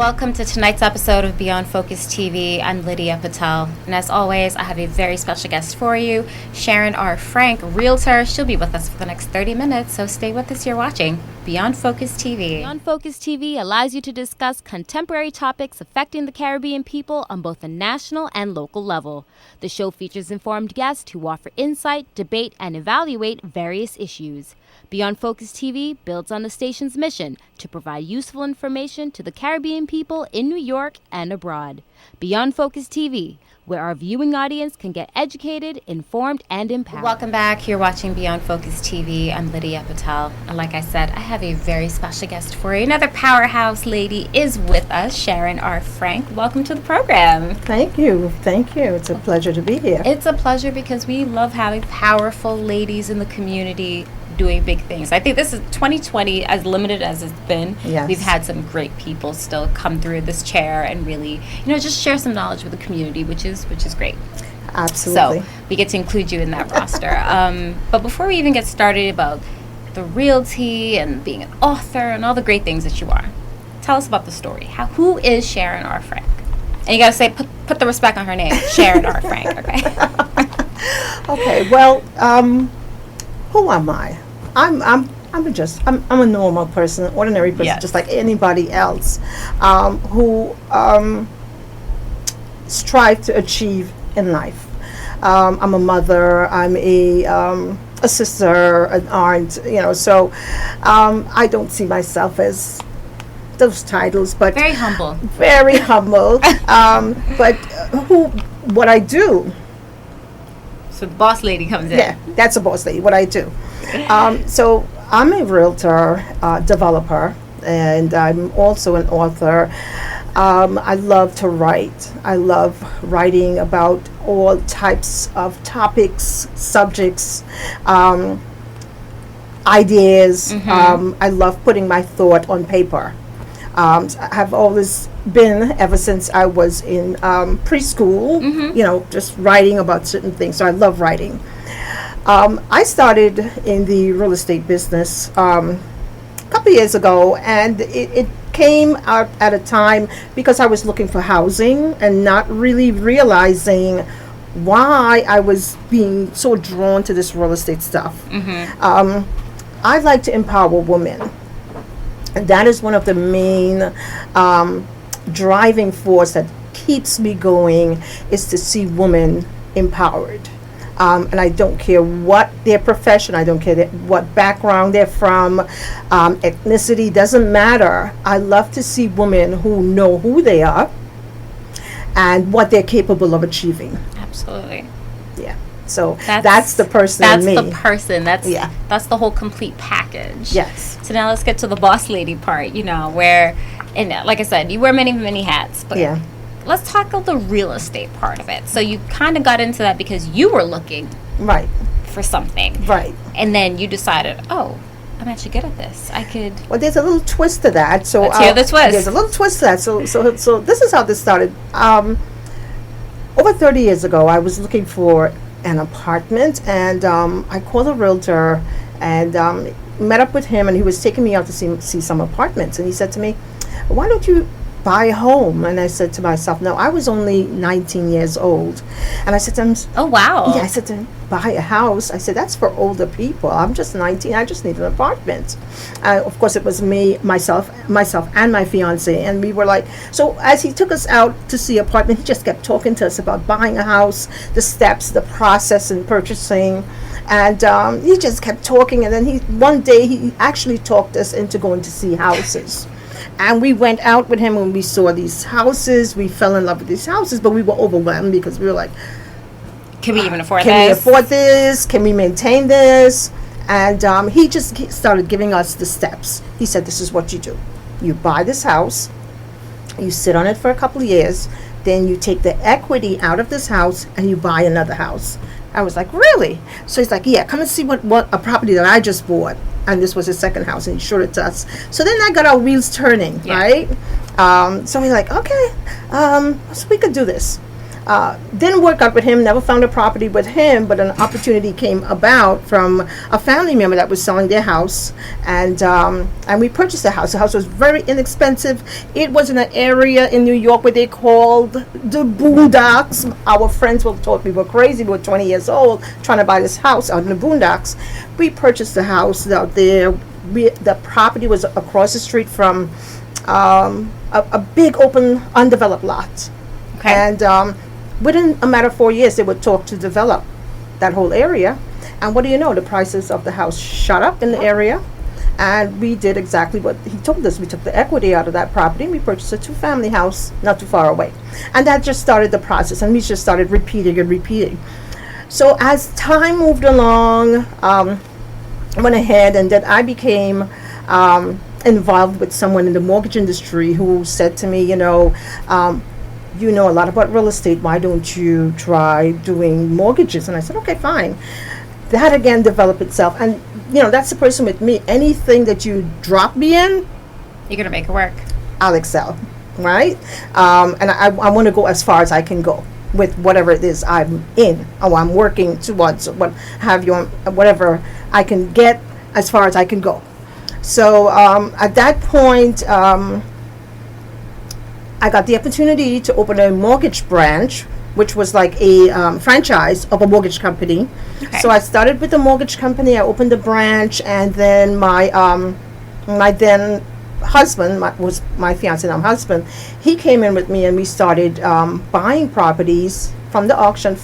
Welcome to tonight's episode of Beyond Focus TV. I'm Lydia Patel, and as always, I have a very special guest for you, Sharon R. Frank, Realtor. She'll be with us for the next 30 minutes, so stay with us. You're watching Beyond Focus TV. Beyond Focus TV allows you to discuss contemporary topics affecting the Caribbean people on both a national and local level. The show features informed guests who offer insight, debate, and evaluate various issues. Beyond Focus TV builds on the station's mission to provide useful information to the Caribbean people in New York and abroad. Beyond Focus TV, where our viewing audience can get educated, informed, and empowered. Welcome back. You're watching Beyond Focus TV. I'm Lydia Patel. And like I said, I have a very special guest for you. Another powerhouse lady is with us, Sharon R. Frank. Welcome to the program. Thank you. Thank you. It's a pleasure to be here. It's a pleasure because we love having powerful ladies in the community doing big things. I think this is 2020, as limited as it's been. Yes. We've had some great people still come through this chair and really, just share some knowledge with the community, which is great. Absolutely. So we get to include you in that roster. But before we even get started about the realty and being an author and all the great things that you are, tell us about the story. Who is Sharon R. Frank? And you gotta say, put the respect on her name, Sharon R. Frank. Okay. Okay. Well, who am I? I'm a normal person, ordinary person, Yes. just like anybody else, who strive to achieve in life. I'm a mother. I'm a sister, an aunt. So I don't see myself as those titles, but Very humble. Very humble. But what I do. So the boss lady comes in. Yeah, that's a boss lady, what I do. So I'm a realtor, developer, and I'm also an author. I love to write. I love writing about all types of topics, subjects, ideas. I love putting my thought on paper. I have always been, ever since I was in preschool, just writing about certain things. So I love writing. I started in the real estate business a couple of years ago, and it came out at a time because I was looking for housing and not really realizing why I was being so drawn to this real estate stuff. I like to empower women. And that is one of the main driving force that keeps me going, is to see women empowered. And I don't care what their profession, I don't care what background they're from, ethnicity, doesn't matter. I love to see women who know who they are and what they're capable of achieving. Absolutely. Yeah. So that's the person in me. That's the person. That's the whole complete package. Yes. So now let's get to the boss lady part, where, and like I said, you wear many, many hats. But Yeah. let's tackle the real estate part of it. So you kind of got into that because you were looking Right. for something. Right. And then you decided, oh, I'm actually good at this. I could. Well, there's a little twist to that. So Let's hear the twist. There's a little twist to that. So this is how this started. Over 30 years ago, I was looking for an apartment, and I called a realtor and met up with him, and he was taking me out to see some apartments, and he said to me, "Why don't you buy a home?" And I said to myself, no, I was only 19 years old, and I said to him, Oh, wow. yeah, I said to him, buy a house. I said, that's for older people. I'm just 19. I just need an apartment. Of course, it was me, myself, and my fiance, and we were like, so as he took us out to see apartment, he just kept talking to us about buying a house, the steps, the process in purchasing, and he just kept talking. And then one day he actually talked us into going to see houses. And we went out with him and we saw these houses. We fell in love with these houses, but we were overwhelmed because we were like, Can we even afford can we this? afford this? Can we maintain this? And he started giving us the steps. He said, this is what you do. You buy this house, you sit on it for a couple of years, then you take the equity out of this house and you buy another house. I was like, really? So he's like, yeah, come and see what a property that I just bought. And this was his second house, and he showed it to us. So then that got our wheels turning, right? So we're like, okay, so we could do this. Didn't work out with him, never found a property with him, but an opportunity came about from a family member that was selling their house, and we purchased the house. The house was very inexpensive. It was in an area in New York where they called the Boondocks. Our friends thought we were crazy. We were 20 years old trying to buy this house out in the Boondocks. We purchased the house out there. The property was across the street from a big open undeveloped lot. Okay. And within a matter of 4 years, they would talk to develop that whole area. And what do you know? The prices of the house shot up in the area. And we did exactly what he told us. We took the equity out of that property and we purchased a 2-family house not too far away. And that just started the process. And we just started repeating and repeating. So as time moved along, I went ahead and then I became involved with someone in the mortgage industry who said to me, you know a lot about real estate. Why don't you try doing mortgages? And I said, okay, fine. That again developed itself. And, that's the person with me. Anything that you drop me in, You're going to make it work. I'll excel, right? And I want to go as far as I can go with whatever it is I'm in or I'm working towards, whatever I can get as far as I can go. So at that point, I got the opportunity to open a mortgage branch, which was like a franchise of a mortgage company. Okay. So I started with the mortgage company. I opened the branch, and then my then husband, was my fiance now husband, he came in with me, and we started buying properties from the auction,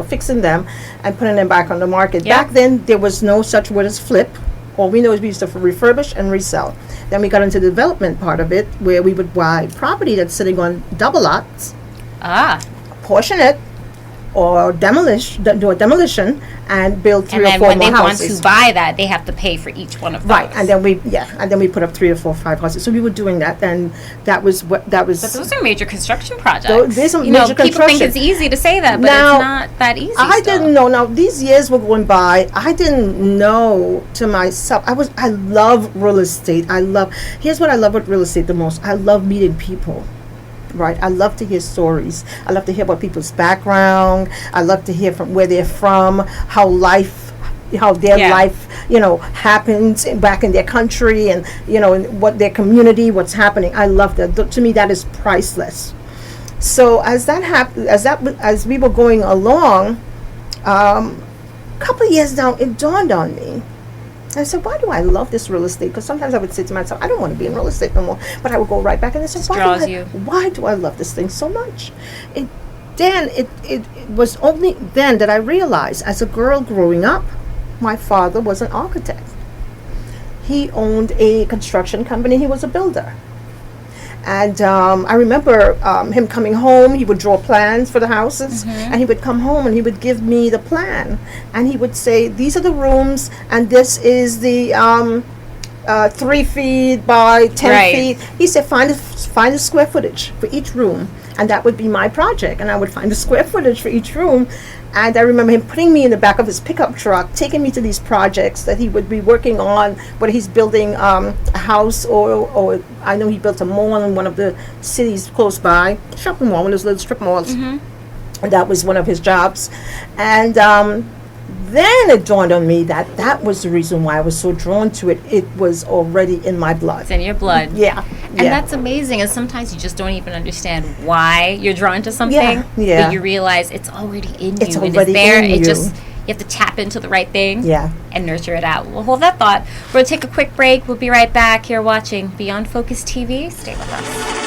fixing them and putting them back on the market. Yeah. Back then, there was no such word as flip. All we know is we used to refurbish and resell. Then we got into the development part of it, where we would buy property that's sitting on double lots, portion it, or do a demolition, and build 3 or 4 more houses. And then when they want to buy that, they have to pay for each one of those. Right, and then we put up 3 or 4, 5 houses. So we were doing that, and that was. But those are major construction projects. There's some major people construction. think it's easy to say that, but Now, it's not that easy. I didn't know. Now these years were going by. I didn't know to myself. I love real estate. Here's what I love with real estate the most. I love meeting people. Right, I love to hear stories. I love to hear about people's background. I love to hear from where they're from, how their life, happens back in their country, and in what their community, what's happening. I love that. To me, that is priceless. So as that happened, as we were going along, a couple of years down, it dawned on me. I said, why do I love this real estate? Because sometimes I would say to myself, I don't want to be in real estate no more. But I would go right back and say, why do I love this thing so much? It was only then that I realized, as a girl growing up, my father was an architect. He owned a construction company. He was a builder. And I remember him coming home. He would draw plans for the houses, and he would come home and he would give me the plan, and he would say, "These are the rooms, and this is the 3 feet by 10 feet." He said, "Find the square footage for each room," and that would be my project. And I would find the square footage for each room. And I remember him putting me in the back of his pickup truck, taking me to these projects that he would be working on, whether he's building a house or I know he built a mall in one of the cities close by, shopping mall, one of those little strip malls. And that was one of his jobs. And then it dawned on me that was the reason why I was so drawn to it. It was already in my blood. It's in your blood. Yeah. And that's amazing. And sometimes you just don't even understand why you're drawn to something. Yeah. But you realize it's already in you. It's and already it's there. in You you. have to tap into the right thing. Yeah. And nurture it out. We'll hold that thought. We're going to take a quick break. We'll be right back here watching Beyond Focus TV. Stay with us.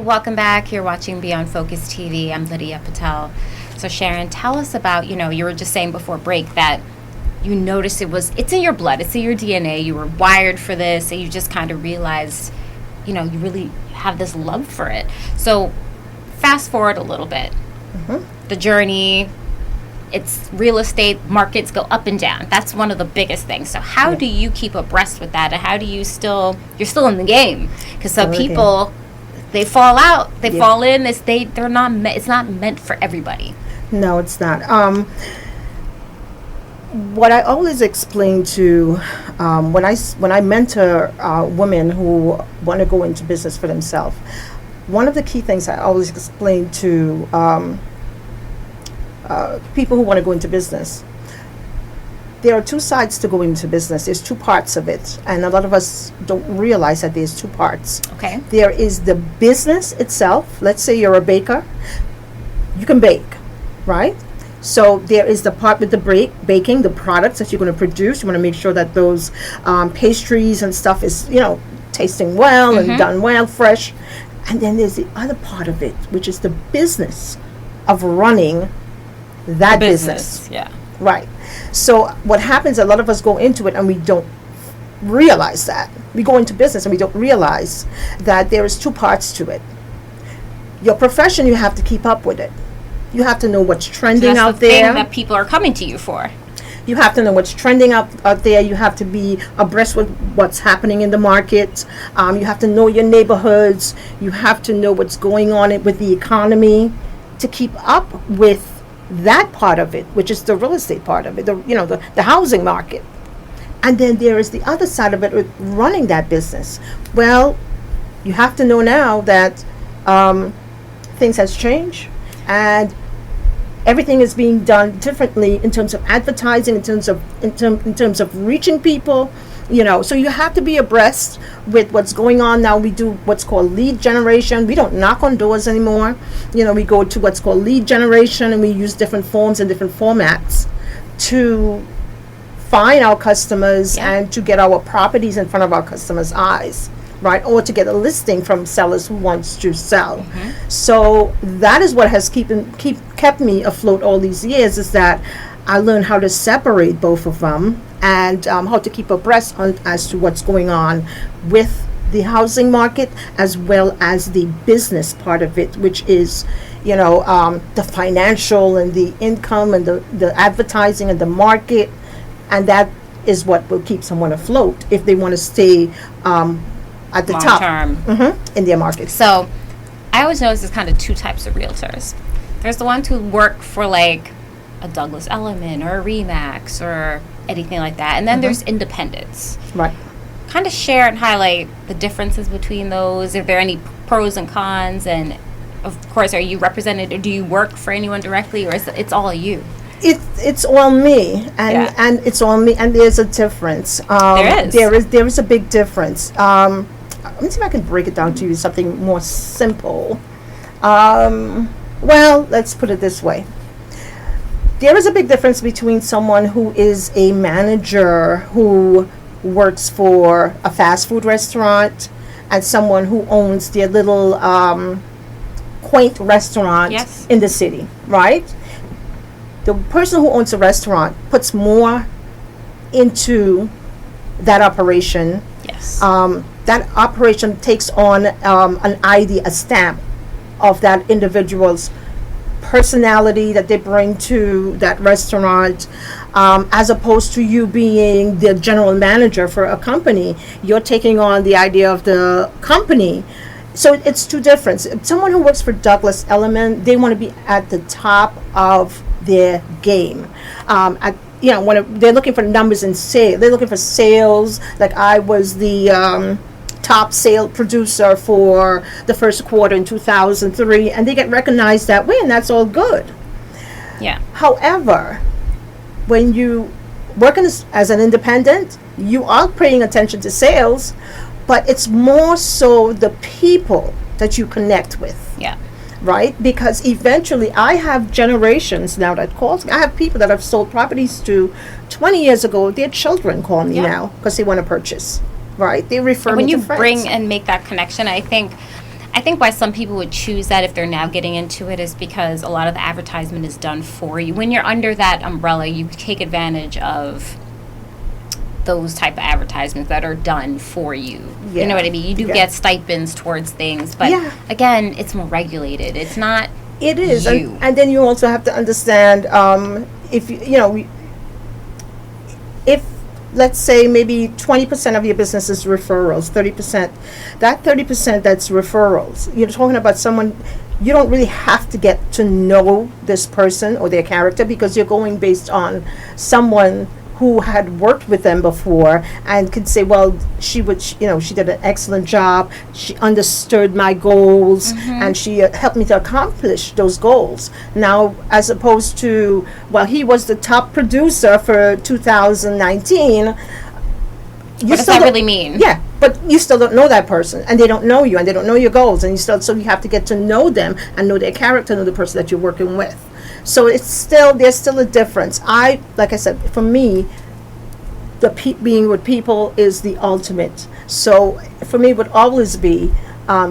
Welcome back. You're watching Beyond Focus TV. I'm Lydia Patel. So Sharon, tell us about, you were just saying before break that you noticed it's in your blood, it's in your DNA, you were wired for this, and you just kind of realized, you really have this love for it. So fast forward a little bit. The journey, it's real estate, markets go up and down. That's one of the biggest things. So how do you keep abreast with that, and how do you you're still in the game? Because some people, they fall out, they fall in, they're not it's not meant for everybody. No, it's not. What I always explain to when I mentor women who want to go into business for themselves, one of the key things I always explain to people who want to go into business, there are two sides to going into business. There's two parts of it, and a lot of us don't realize that there's two parts. Okay. There is the business itself. Let's say you're a baker. You can bake, right? So there is the part with the baking, the products that you're going to produce. You want to make sure that those pastries and stuff is, tasting well and done well, fresh. And then there's the other part of it, which is the business of running that business. Yeah. Right. So what happens, a lot of us go into it and we don't realize that. We go into business and we don't realize that there is two parts to it. Your profession, you have to keep up with it. You have to know what's trending out there. Thing that people are coming to you for. You have to know what's trending out there. You have to be abreast with what's happening in the market. You have to know your neighborhoods. You have to know what's going on with the economy to keep up with that part of it, which is the real estate part of it, the housing market. And then there is the other side of it with running that business. Well, you have to know now that things has changed. And everything is being done differently in terms of advertising, in terms of reaching people, So you have to be abreast with what's going on now. We do what's called lead generation. We don't knock on doors anymore. We go to what's called lead generation, and we use different forms and different formats to find our customers and to get our properties in front of our customers' eyes. Right, or to get a listing from sellers who wants to sell. So that is what has kept me afloat all these years, is that I learned how to separate both of them and how to keep abreast as to what's going on with the housing market as well as the business part of it, which is the financial and the income and the advertising and the market, and that is what will keep someone afloat if they want to stay at the top in their market. So I always notice there's kind of two types of realtors. There's the ones who work for like a Douglas Elliman or a Remax or anything like that, and then there's independents. Right. Kind of share and highlight the differences between those. Are there any pros and cons? And of course, are you represented, or do you work for anyone directly, or is it's all you? It's all me, and it's all me, and there's a difference. There is a big difference. Let me see if I can break it down to you something more simple. Well, let's put it this way. There is a big difference between someone who is a manager who works for a fast food restaurant and someone who owns their little quaint restaurant in the city, right? The person who owns a restaurant puts more into that operation. Yes. That operation takes on an ID, a stamp of that individual's personality that they bring to that restaurant, as opposed to you being the general manager for a company. You're taking on the idea of the company. So it's two different. Someone who works for Douglas Elliman, they want to be at the top of their game. When they're looking for numbers in sales, they're looking for sales. Like I was the top sale producer for the first quarter in 2003, and they get recognized that way, and that's all good. Yeah. However, when you work as an independent, you are paying attention to sales, but it's more so the people that you connect with. Yeah. Right? Because eventually I have generations now that calls. I have people that I've sold properties to 20 years ago. Their children call me now because they want to purchase. Right? They refer me to friends. When you bring and make that connection, I think why some people would choose that if they're now getting into it is because a lot of the advertisement is done for you. When you're under that umbrella, you take advantage of those type of advertisements that are done for you. You know what I mean? You do get stipends towards things, but again, it's more regulated. It's not It is. you. And then you also have to understand, if if let's say maybe 20% of your business is referrals, 30%, that 30% that's referrals, you're talking about someone, you don't really have to get to know this person or their character, because you're going based on someone who had worked with them before and could say, well, she did an excellent job, she understood my goals, and she helped me to accomplish those goals. Now, as opposed to, well, he was the top producer for 2019. What does that really mean? Yeah, but you still don't know that person, and they don't know you, and they don't know your goals, and so you have to get to know them and know their character, know the person that you're working with. So there's still a difference. Like I said, for me, being with people is the ultimate. So for me, it would always be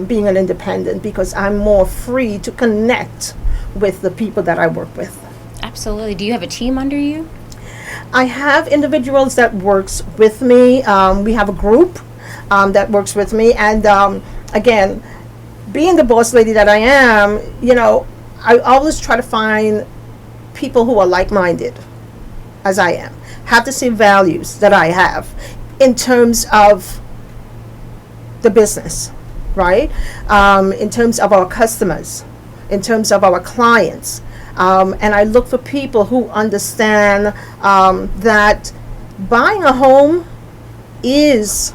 being an independent, because I'm more free to connect with the people that I work with. Absolutely. Do you have a team under you? I have individuals that works with me. We have a group that works with me, and again, being the boss lady that I am, I always try to find people who are like-minded as I am, have the same values that I have in terms of the business, right? In terms of our customers, in terms of our clients. And I look for people who understand that buying a home is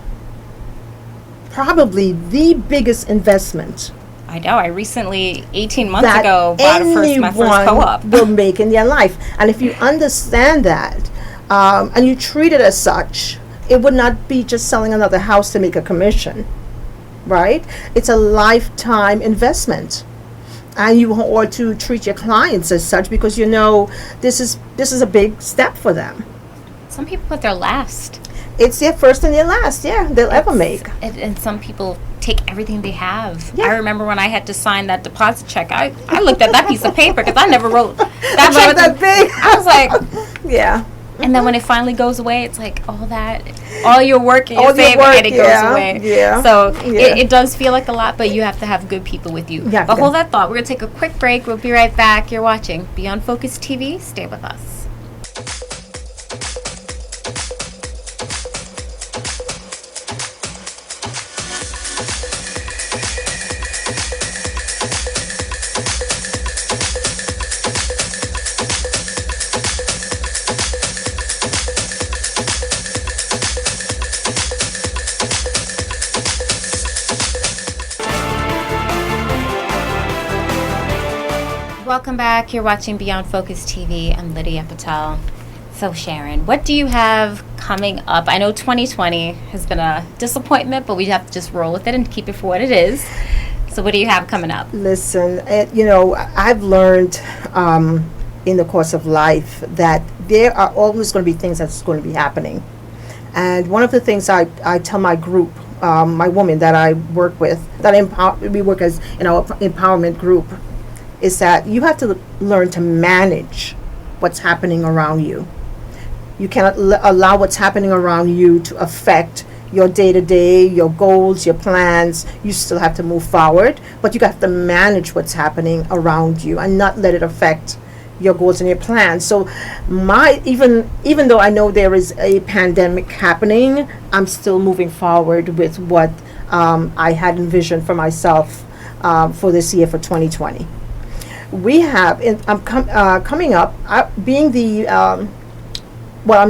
probably the biggest investment. I know. I recently, 18 months ago, bought my first co-op. Will make in their life. And if you understand that, and you treat it as such, it would not be just selling another house to make a commission, right? It's a lifetime investment. And you ought to treat your clients as such, because this is a big step for them. Some people put their last. It's their first and their last, they'll ever make. And some people take everything they have. Yeah. I remember when I had to sign that deposit check, I looked at that piece of paper, because I never wrote that check. That big. I was like, yeah. And then when it finally goes away, it's like all your work and your saving, and it goes away. Yeah. So it does feel like a lot, but you have to have good people with you. Yeah. But hold that thought. We're going to take a quick break. We'll be right back. You're watching Beyond Focus TV. Stay with us. Welcome back. You're watching Beyond Focus TV. I'm Lydia Patel. So Sharon, what do you have coming up? I know 2020 has been a disappointment, but we have to just roll with it and keep it for what it is. So what do you have coming up? Listen, I've learned in the course of life that there are always going to be things that's going to be happening. And one of the things I tell my group, my women that I work with, we work as in our empowerment group, is that you have to learn to manage what's happening around you. You cannot allow what's happening around you to affect your day-to-day, your goals, your plans. You still have to move forward, but you have to manage what's happening around you and not let it affect your goals and your plans. So even though I know there is a pandemic happening, I'm still moving forward with what I had envisioned for myself for this year, for 2020. We have, coming up, being the, I'm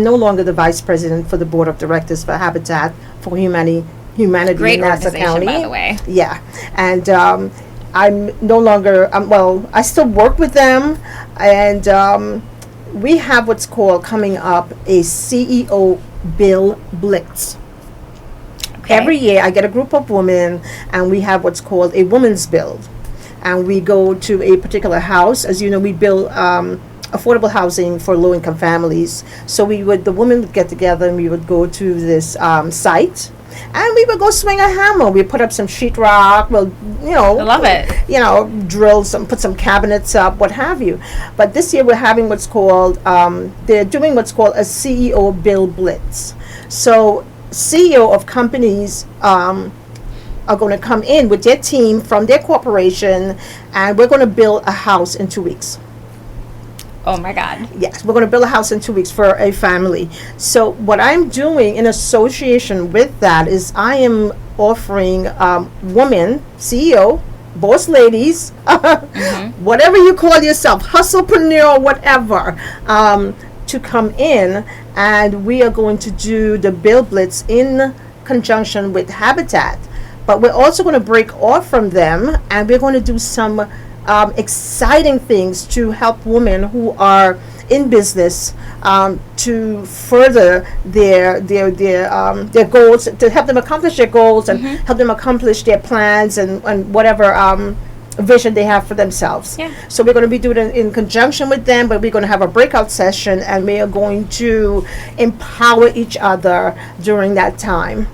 no longer the vice president for the board of directors for Habitat for Humanity Great in Nassau County. By the way. Yeah, and I'm no longer, I still work with them, and we have what's called coming up a CEO Bill Blitz. Okay. Every year I get a group of women, and we have what's called a women's build. And we go to a particular house. As you know, we build affordable housing for low-income families. So the women would get together, and we would go to this site, and we would go swing a hammer. We put up some sheetrock. I love it. Drill put some cabinets up, what have you. But this year we're having what's called, they're doing what's called a CEO Bill Blitz. So CEO of companies are going to come in with their team from their corporation, and we're going to build a house in 2 weeks. Oh my God. Yes, we're going to build a house in 2 weeks for a family. So what I'm doing in association with that is I am offering women, CEO, boss ladies, whatever you call yourself, hustlepreneur, whatever, to come in, and we are going to do the Build Blitz in conjunction with Habitat. But we're also going to break off from them, and we're going to do some exciting things to help women who are in business to further their goals, to help them accomplish their goals and help them accomplish their plans and whatever vision they have for themselves. Yeah. So we're going to be doing it in conjunction with them, but we're going to have a breakout session, and we are going to empower each other during that time.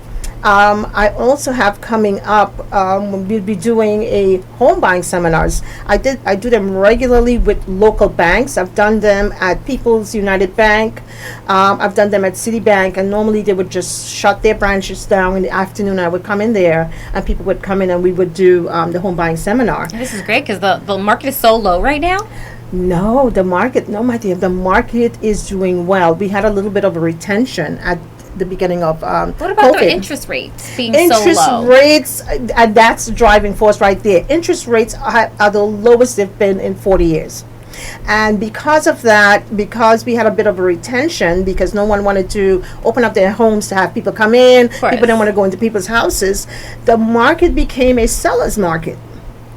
I also have coming up, we'll be doing a home buying seminars. I do them regularly with local banks. I've done them at People's United Bank. I've done them at Citibank, and normally they would just shut their branches down in the afternoon. I would come in there, and people would come in, and we would do the home buying seminar. This is great because the market is so low right now. No, my dear, the market is doing well. We had a little bit of a retention at the beginning of What about COVID. the interest rates being Interest so low? rates, and that's the driving force right there. Interest rates are the lowest they've been in 40 years. And because of that, because we had a bit of a retention, because no one wanted to open up their homes to have people come in, people didn't want to go into people's houses, the market became a seller's market.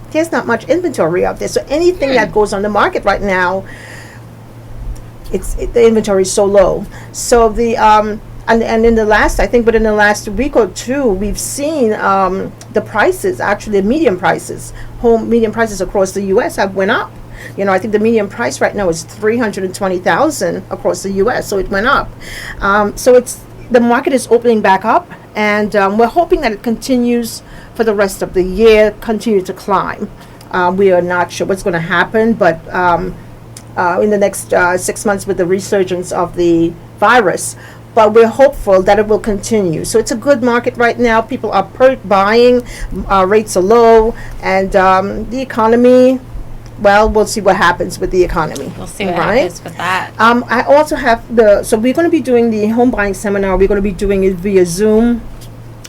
There's not much inventory out there. So anything that goes on the market right now, the inventory is so low. So the and in the last, I think, within the last week or two, we've seen the prices, actually the median prices, home median prices across the U.S. have went up. You know, I think the median price right now is $320,000 across the U.S. So it went up. So the market is opening back up, and we're hoping that it continues for the rest of the year, continue to climb. We are not sure what's going to happen, but in the next 6 months with the resurgence of the virus. But we're hopeful that it will continue. So it's a good market right now. People are buying, rates are low, and the economy, well, we'll see what happens with the economy. We'll see what happens with that. I also have so we're going to be doing the home buying seminar. We're going to be doing it via Zoom.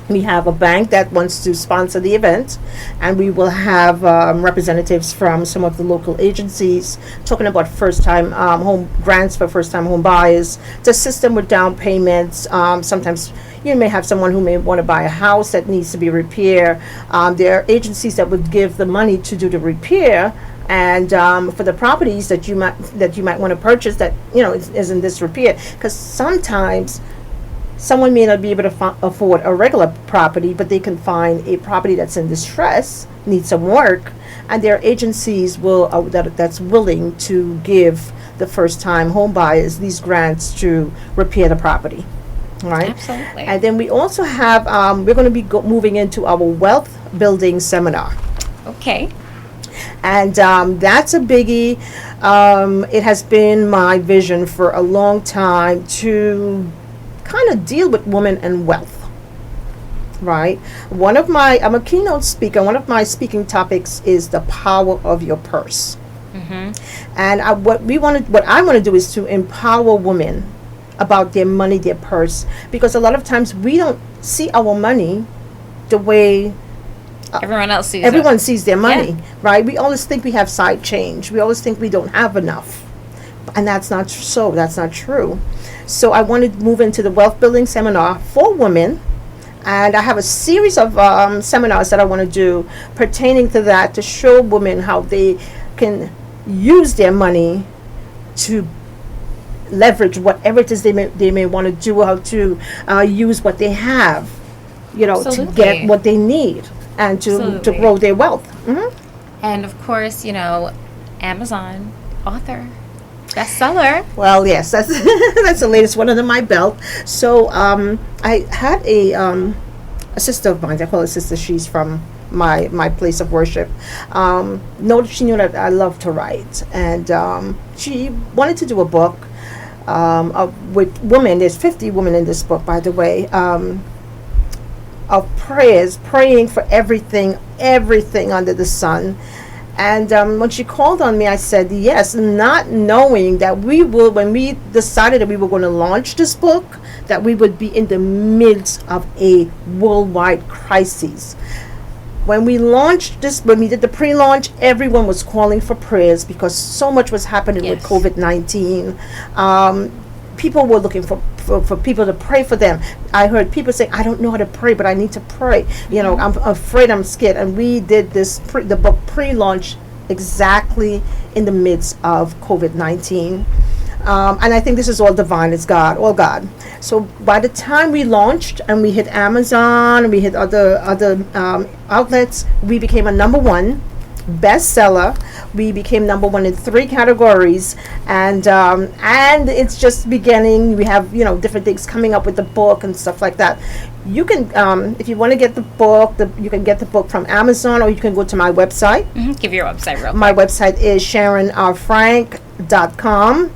We have a bank that wants to sponsor the event, and we will have representatives from some of the local agencies talking about first-time home grants for first-time home buyers to assist them with down payments. Sometimes you may have someone who may want to buy a house that needs to be repaired. There are agencies that would give the money to do the repair, and for the properties that you might want to purchase that is in this repair, because sometimes someone may not be able to afford a regular property, but they can find a property that's in distress, needs some work, and there are agencies that's willing to give the first-time home buyers these grants to repair the property. All right. Absolutely. And then we also have we're going to be moving into our wealth building seminar. Okay. And that's a biggie. It has been my vision for a long time to kind of deal with women and wealth, right? I'm a keynote speaker. One of my speaking topics is the power of your purse. And what I want to do is to empower women about their money, their purse, because a lot of times we don't see our money the way everyone sees their money, right? We always think we have side change. We always think we don't have enough, and that's not so. That's not true. So I want to move into the wealth building seminar for women, and I have a series of seminars that I want to do pertaining to that, to show women how they can use their money to leverage whatever it is they may want to do, how to use what they have, to get what they need and to grow their wealth. And of course, Amazon author. Bestseller. Well, yes, that's that's the latest one under my belt. So I had a sister of mine. I call her sister. She's from my place of worship. She knew that I loved to write, and she wanted to do a book with women. There's 50 women in this book, by the way. Of praying for everything under the sun. And when she called on me, I said yes, not knowing that when we decided that we were going to launch this book, that we would be in the midst of a worldwide crisis. When we launched this, when we did the pre-launch, everyone was calling for prayers because so much was happening with COVID-19. People were looking for people to pray for them. I heard people say, I don't know how to pray, but I need to pray. I'm afraid, I'm scared. And we did the book pre-launch exactly in the midst of COVID-19. And I think this is all divine. It's God, all God. So by the time we launched and we hit Amazon, we hit other outlets, we became a #1 bestseller. We became #1 in 3 categories, and it's just beginning. We have different things coming up with the book and stuff like that. You can, if you want to get the book, you can get the book from Amazon, or you can go to my website. Give your website real quick. My website is SharonRFrank.com.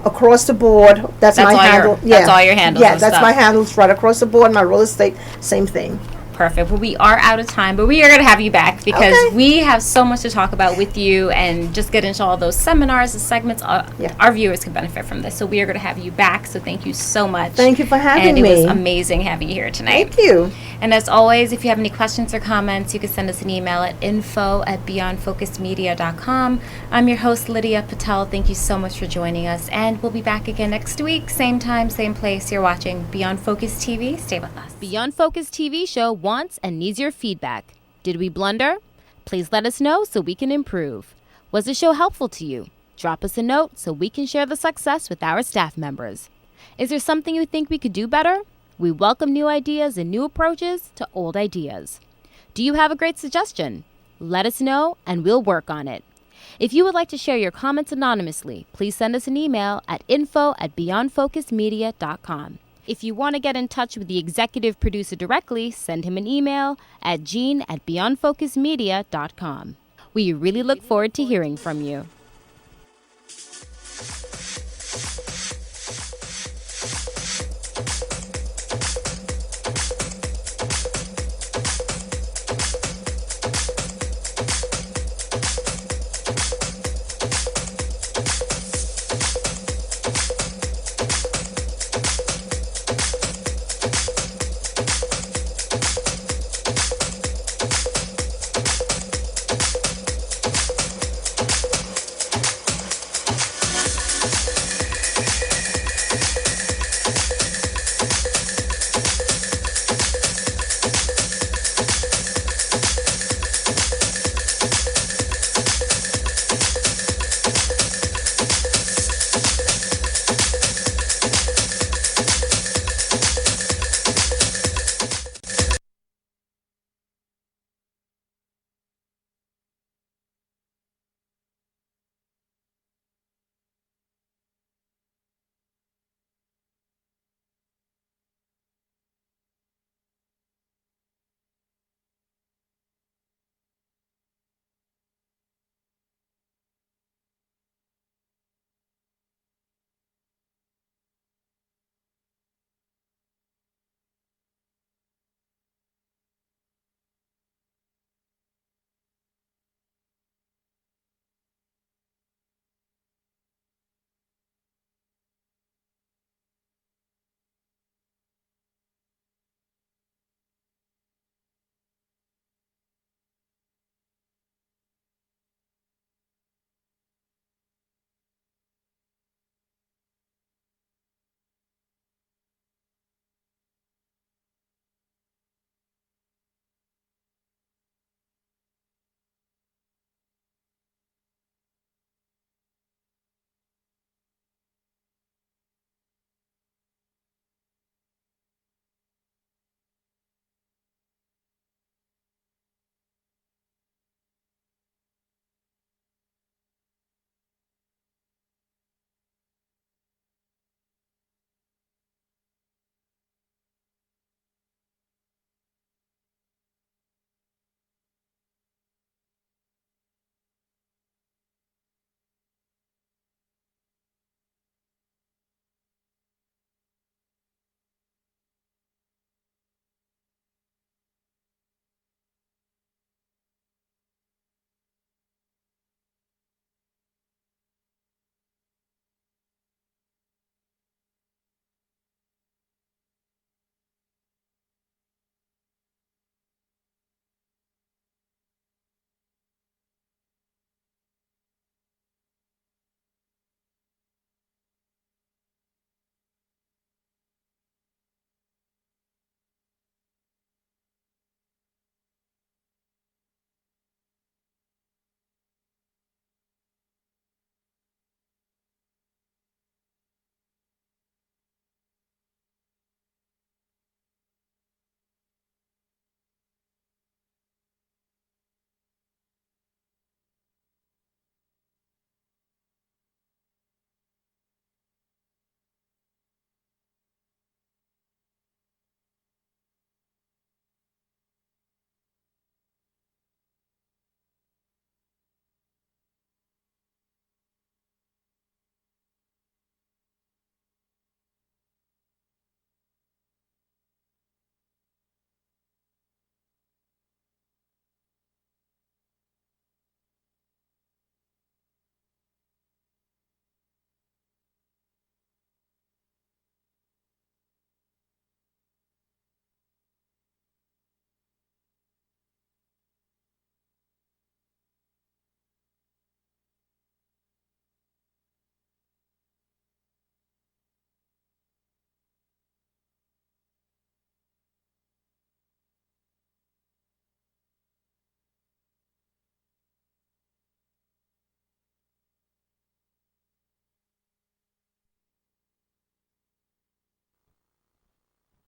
Across the board, that's my handle. That's all your handles. Yeah, that's my handles right across the board. My real estate, same thing. Perfect. Well, we are out of time, but we are going to have you back because we have so much to talk about with you and just get into all those seminars and segments. Our viewers can benefit from this. So we are going to have you back. So thank you so much. Thank you for having me. And it was amazing having you here tonight. Thank you. And as always, if you have any questions or comments, you can send us an email at info@beyondfocusedmedia.com. I'm your host, Lydia Patel. Thank you so much for joining us. And we'll be back again next week. Same time, same place. You're watching Beyond Focus TV. Stay with us. Beyond Focus TV show wants and needs your feedback. Did we blunder? Please let us know so we can improve. Was the show helpful to you? Drop us a note so we can share the success with our staff members. Is there something you think we could do better? We welcome new ideas and new approaches to old ideas. Do you have a great suggestion? Let us know and we'll work on it. If you would like to share your comments anonymously, please send us an email at info@beyondfocusedmedia.com. If you want to get in touch with the executive producer directly, send him an email at gene@beyondfocusedmedia.com. We really look forward to hearing from you.